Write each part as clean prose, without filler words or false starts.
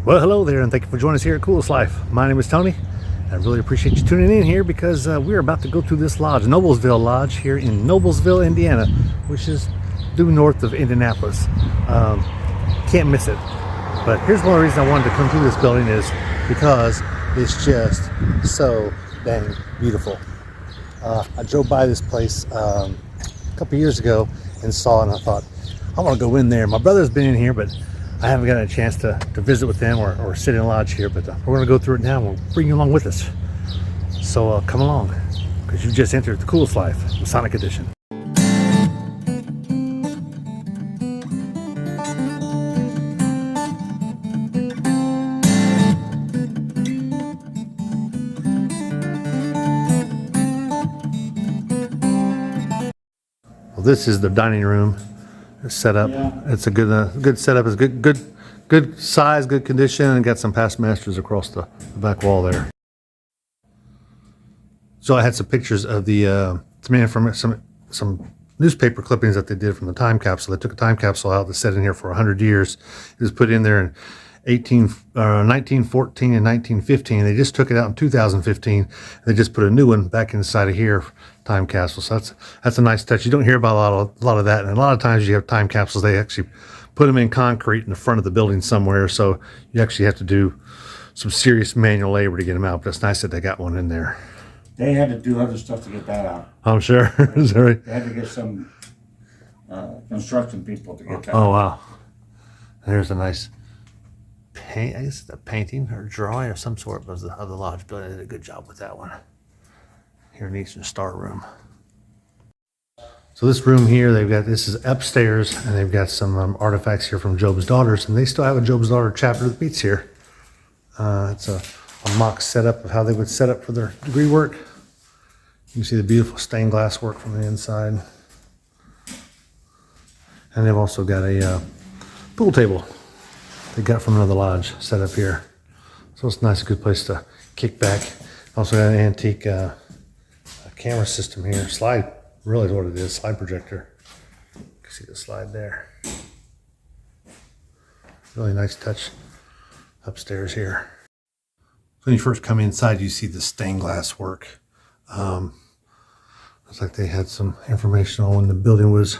Well, hello there, and thank you for joining us here at Coolest Life. My name is Tony. I really appreciate you tuning in here because we're about to go to this lodge, Noblesville Lodge, here in Noblesville, Indiana, which is due north of Indianapolis. Can't miss it. But here's one of the reasons I wanted to come through this building is because it's just so dang beautiful. I drove by this place a couple years ago and saw it, and I thought, I want to go in there. My brother's been in here, but I haven't gotten a chance to visit with them or sit in lodge here, but we're going to go through it now and we'll bring you along with us. So come along, because you just entered the Coolest Life, Masonic Edition. Well, this is the dining room. Setup. Yeah. It's a good setup. It's good size, good condition, and got some past masters across the back wall there. So I had some pictures of the some newspaper clippings that they did from the time capsule. They took a time capsule out that sat in here for 100 years. It was put in there in 1914 and 1915. They just took it out in 2015. They just put a new one back inside of here, time capsule. So that's a nice touch. You don't hear about a lot of that. And a lot of times you have time capsules, they actually put them in concrete in the front of the building somewhere. So you actually have to do some serious manual labor to get them out. But it's nice that they got one in there. They had to do other stuff to get that out. I'm sure. They had to get some construction people to get that out. Oh, wow. There's a nice paint, I guess it's a painting or drawing of some sort of the lodge building. They did a good job with that one. Here in Eastern Star Room. So this room here, this is upstairs, and they've got some artifacts here from Job's Daughters, and they still have a Job's Daughter chapter that meets here. It's a mock setup of how they would set up for their degree work. You can see the beautiful stained glass work from the inside. And they've also got a pool table they got from another lodge set up here. So it's a nice, good place to kick back. Also got an antique camera system here. Slide, really is what it is, slide projector. You can see the slide there. Really nice touch upstairs here. When you first come inside, you see the stained glass work. Looks like they had some information on when the building was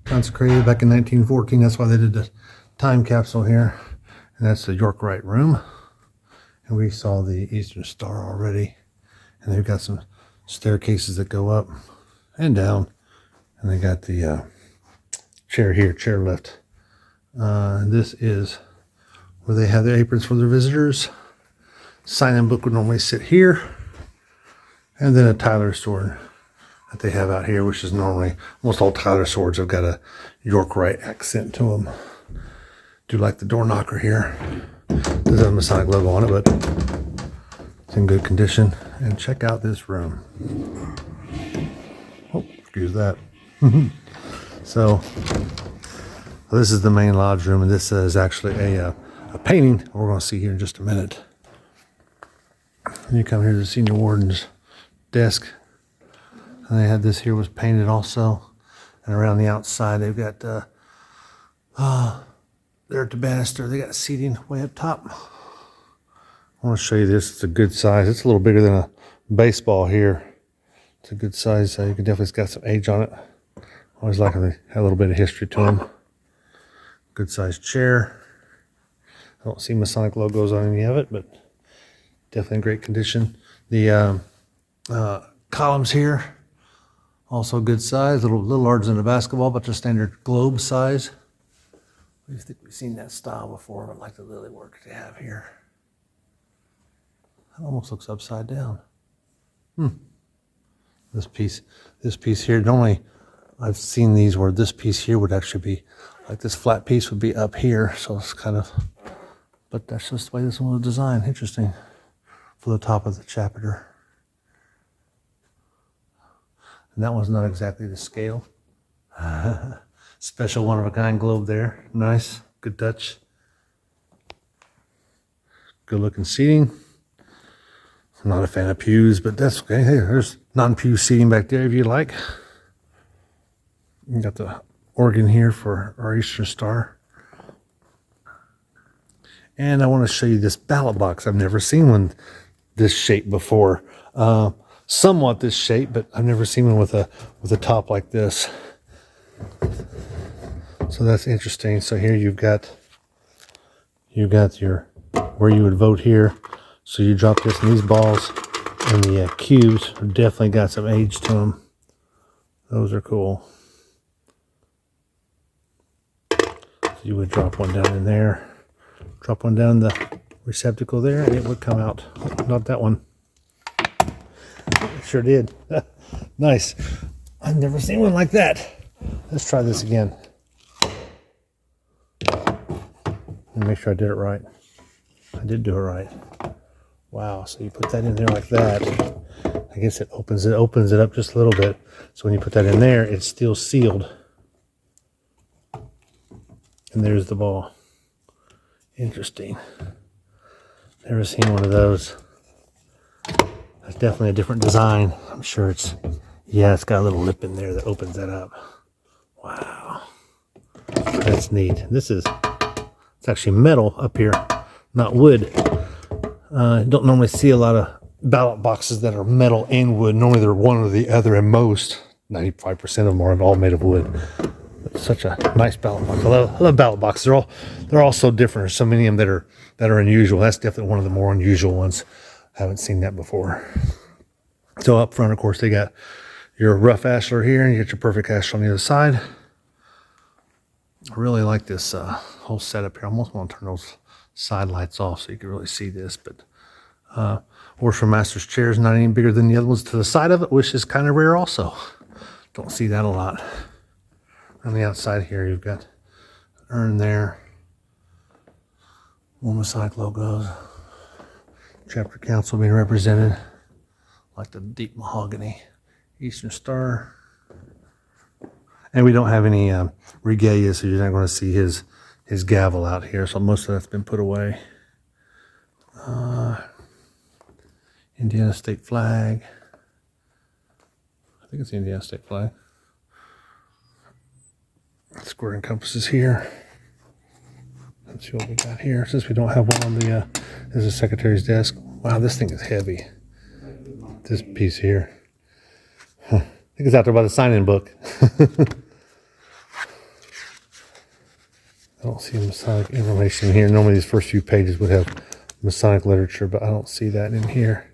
consecrated back in 1914. That's why they did the time capsule here. And that's the York Rite room. And we saw the Eastern Star already. And they've got some staircases that go up and down. And they got the chair here, chair lift. This is where they have their aprons for their visitors. Sign-in book would normally sit here. And then a Tyler sword that they have out here, which is normally, most all Tyler swords have got a York Rite accent to them. Do like the door knocker here. There's a Masonic logo on it, but it's in good condition. And check out this room. Oh, excuse that. So this is the main lodge room, and this is actually a painting we're going to see here in just a minute. And you come here to the senior warden's desk, and they had this here was painted also. And around the outside, they've got they're at the banister. They got seating way up top. I want to show you this. It's a good size. It's a little bigger than a baseball here. It's a good size. You can definitely, it's got some age on it. Always like them to have a little bit of history to them. Good size chair. I don't see Masonic logos on any of it, but definitely in great condition. The columns here, also good size. A little larger than a basketball, but just standard globe size. I think we've seen that style before, but like the lily work they have here. It almost looks upside down. This piece here, normally I've seen these where this piece here would actually be, like this flat piece would be up here. So it's kind of, but that's just the way this one was designed. Interesting. For the top of the chapter. And that one's not exactly the scale. Special one-of-a-kind globe there. Nice. Good touch. Good looking seating. I'm not a fan of pews, but that's okay. Hey, there's non-pew seating back there if you like. You got the organ here for our Eastern Star. And I want to show you this ballot box. I've never seen one this shape before. Somewhat this shape, but I've never seen one with a top like this. So that's interesting. So here you've got your where you would vote here. So you drop this, and these balls and the cubes have definitely got some age to them. Those are cool. So you would drop one down in there, drop one down the receptacle there, and it would come out. Not that one. It sure did. Nice. I've never seen one like that. Let's try this again. And make sure I did it right. I did do it right. Wow, so you put that in there like that. I guess it opens it up just a little bit. So when you put that in there, it's still sealed. And there's the ball. Interesting. Never seen one of those. That's definitely a different design. I'm sure it's got a little lip in there that opens that up. Wow. That's neat. It's actually metal up here, not wood. Don't normally see a lot of ballot boxes that are metal and wood. Normally they're one or the other, and most 95% of them are all made of wood. It's such a nice ballot box. I love ballot boxes. They're all so different. There's so many of them that are unusual. That's definitely one of the more unusual ones. I haven't seen that before. So up front, of course, they got your rough ashlar here, and you get your perfect ashlar on the other side. I really like this whole setup here. I almost want to turn those side lights off so you can really see this. But Orchard Master's chair is not any bigger than the other ones to the side of it, which is kind of rare also. Don't see that a lot. On the outside here, you've got an urn there. More Masonic logos. Chapter Council being represented. Like the deep mahogany. Eastern Star. And we don't have any regalia, so you're not going to see his gavel out here. So most of that's been put away. Indiana state flag. I think it's the Indiana state flag. Square and compasses here. Let's see what we got here. Since we don't have one on the there's a secretary's desk. Wow, this thing is heavy. This piece here. Huh. I think it's out there by the sign-in book. I don't see Masonic information here. Normally these first few pages would have Masonic literature, but I don't see that in here.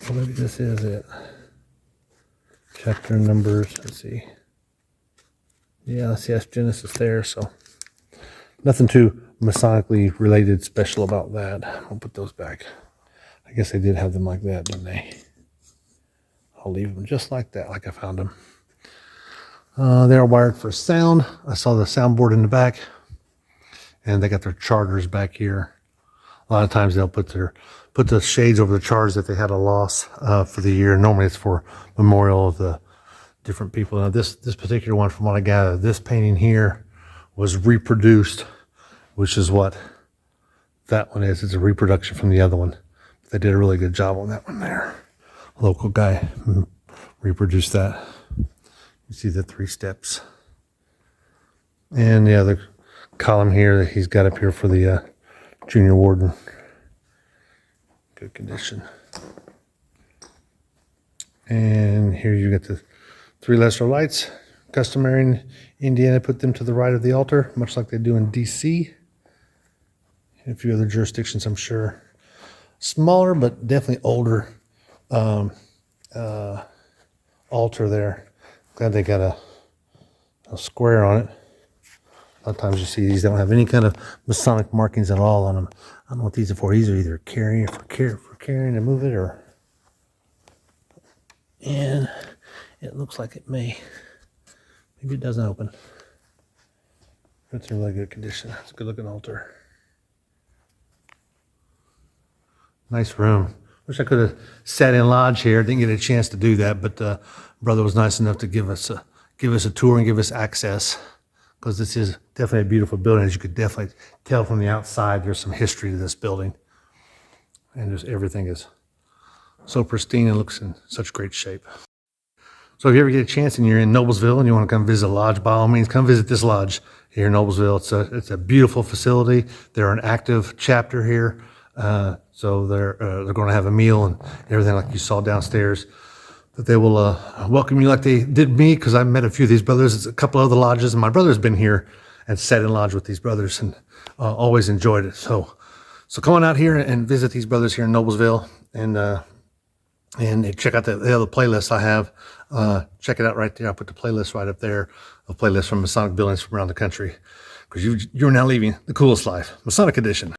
Well, maybe this is it. Chapter numbers. Let's see. Yeah, let's see. That's Genesis there. So nothing too Masonically related special about that. I'll put those back. I guess they did have them like that, didn't they? I'll leave them just like that, like I found them. They're wired for sound. I saw the soundboard in the back. And they got their charters back here. A lot of times they'll put the shades over the charters if they had a loss for the year. Normally it's for memorial of the different people. Now this particular one, from what I gathered, this painting here was reproduced, which is what that one is. It's a reproduction from the other one. They did a really good job on that one there. A local guy reproduced that. You see the 3 steps. And the other column here that he's got up here for the junior warden. Good condition. And here you get the 3 lesser lights. Customary in Indiana, put them to the right of the altar, much like they do in DC. And a few other jurisdictions, I'm sure. Smaller, but definitely older altar there. Glad they got a square on it. A lot of times you see these don't have any kind of Masonic markings at all on them. I don't know what these are for. These are either carrying for carrying to move it, or, and it looks like it maybe it doesn't open. It's in really good condition. It's a good looking altar. Nice room. Wish I could have sat in lodge here. Didn't get a chance to do that, but brother was nice enough to give us a tour and give us access, because this is definitely a beautiful building. As you could definitely tell from the outside, there's some history to this building, and just everything is so pristine and looks in such great shape. So if you ever get a chance and you're in Noblesville and you want to come visit a lodge, by all means, come visit this lodge. here in Noblesville. It's a beautiful facility. They're an active chapter here, so they're going to have a meal and everything like you saw downstairs. That they will welcome you like they did me, because I met a few of these brothers. It's a couple other lodges, and my brother's been here and sat in lodge with these brothers and always enjoyed it. So come on out here and visit these brothers here in Noblesville, and check out the other playlist I have. Check it out right there. I put the playlist right up there, a playlist from Masonic buildings from around the country, because you're now leaving the coolest life, Masonic edition.